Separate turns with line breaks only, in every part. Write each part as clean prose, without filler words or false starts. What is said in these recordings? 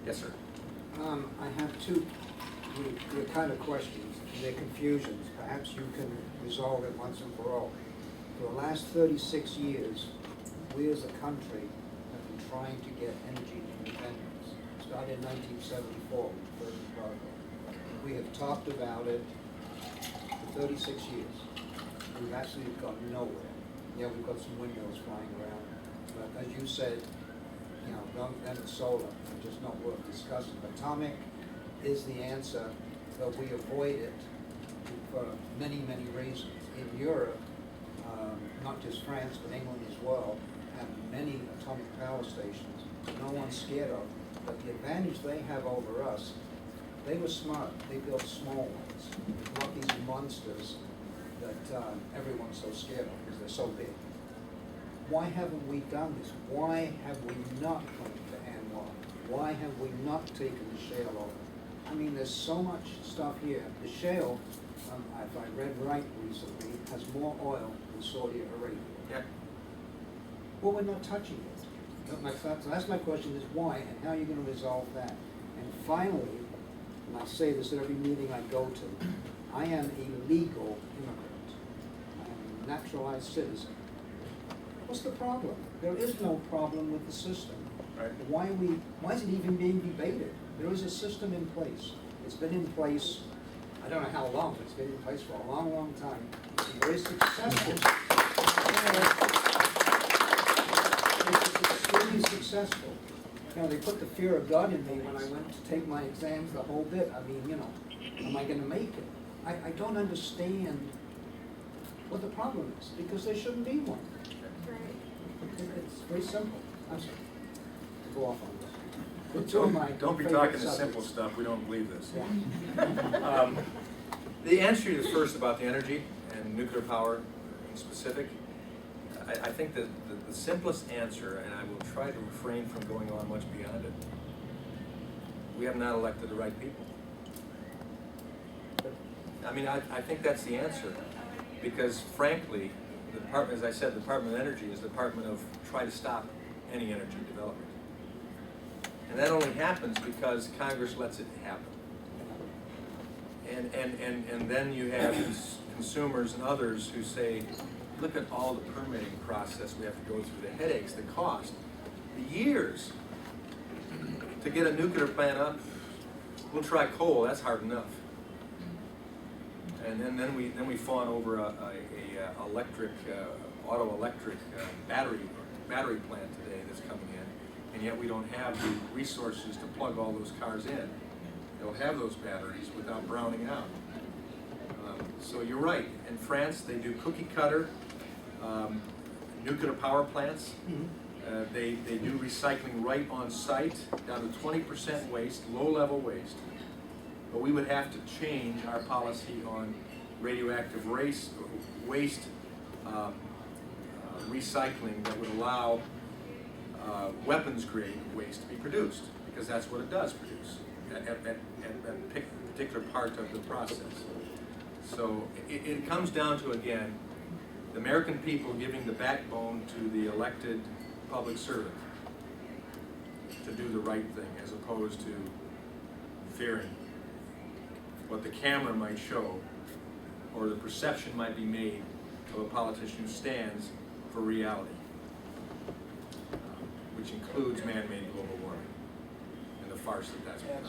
Yes, sir.
I have two kind of questions, and they're confusions. Perhaps you can resolve it once and for all. For the last 36 years, we as a country have been trying to get energy independence. It started in 1974 with the first embargo. We have talked about it for 36 years. We've actually gotten nowhere. Yeah, we've got some windmills flying around, but as you said, you know, then it's solar, and just not worth discussing. Atomic is the answer, but we avoid it for many, many reasons. In Europe, not just France, but England as well, have many atomic power stations that no one's scared of. But the advantage they have over us, they were smart. They built small ones, not these monsters that everyone's so scared of because they're so big. Why haven't we done this? Why have we not come to ANWR? Why have we not taken the shale over? I mean, there's so much stuff here. The shale, if I read right recently, has more oil than Saudi Arabia.
Yeah.
Well, we're not touching it. So that's my question is why, and how are you going to resolve that? And finally, and I say this at every meeting I go to, I am a legal immigrant. I am a naturalized citizen. What's the problem? There is no problem with the system.
Right.
Why is it even being debated? There is a system in place. It's been in place, I don't know how long, but it's been in place for a long, long time. It's been very successful. It's extremely successful. You know, they put the fear of God in me when I went to take my exams, the whole bit. I mean, you know, am I going to make it? I don't understand what the problem is, because there shouldn't be one. It's very simple. I'm sorry. Go off on this.
Don't be talking the simple stuff. We don't believe this. Yeah. The answer to the first about the energy and nuclear power in specific, I think that the simplest answer, and I will try to refrain from going on much beyond it, we have not elected the right people. I mean, I think that's the answer, because frankly, the department, as I said, the Department of Energy is the department of try to stop any energy development. And that only happens because Congress lets it happen. And then you have consumers and others who say, look at all the permitting process we have to go through, the headaches, the cost, the years to get a nuclear plant up. We'll try coal, that's hard enough. And then we fawn over a electric, auto electric battery plant today that's coming in, and yet we don't have the resources to plug all those cars in. They'll have those batteries without browning out. So you're right. In France, they do cookie cutter nuclear power plants. They do recycling right on site, down to 20% waste, low-level waste. But we would have to change our policy on radioactive waste recycling that would allow weapons-grade waste to be produced, because that's what it does produce at that particular part of the process. So it comes down to, again, the American people giving the backbone to the elected public servant to do the right thing, as opposed to fearing what the camera might show or the perception might be made of a politician who stands for reality, which includes man-made global warming and the farce that's become.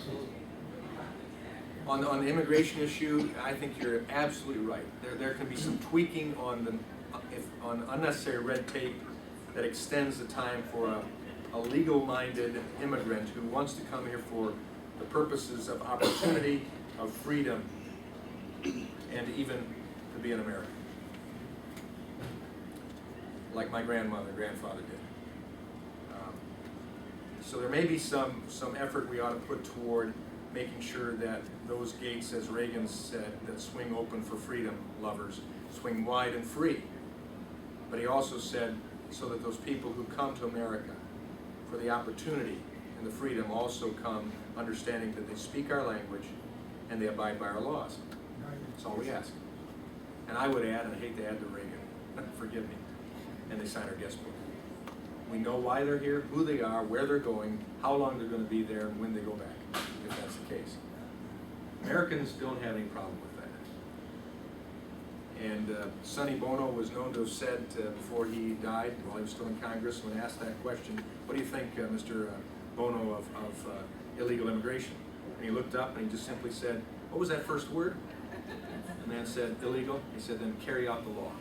On the immigration issue, I think you're absolutely right. There can be some tweaking on unnecessary red tape that extends the time for a legal-minded immigrant who wants to come here for the purposes of opportunity, of freedom, and even to be an American, like my grandfather did. So there may be some effort we ought to put toward making sure that those gates, as Reagan said, that swing open for freedom lovers, swing wide and free. But he also said, so that those people who come to America for the opportunity and the freedom also come understanding that they speak our language and they abide by our laws. That's all we ask. And I would add, and I hate to add to Reagan, forgive me, and they sign our guest book. We know why they're here, who they are, where they're going, how long they're gonna be there, and when they go back, if that's the case. Americans don't have any problem with that. And Sonny Bono was known to have said before he died, while he was still in Congress, when asked that question, what do you think, Mr. Bono, of illegal immigration? And he looked up and he just simply said, what was that first word? The man said, illegal. He said, then carry out the law.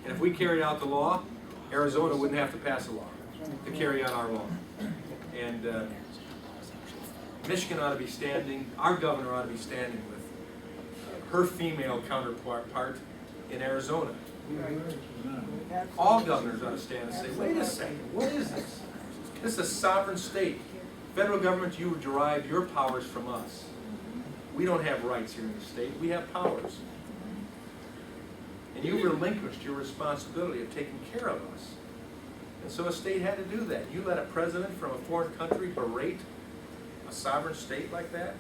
And if we carried out the law, Arizona wouldn't have to pass a law to carry out our law. And Michigan ought to be standing, our governor ought to be standing with her female counterpart in Arizona. All governors ought to stand and say, wait a second, what is this? This is a sovereign state. Federal government, you derive your powers from us. We don't have rights here in the state, we have powers. And you relinquished your responsibility of taking care of us. And so a state had to do that. You let a president from a foreign country berate a sovereign state like that?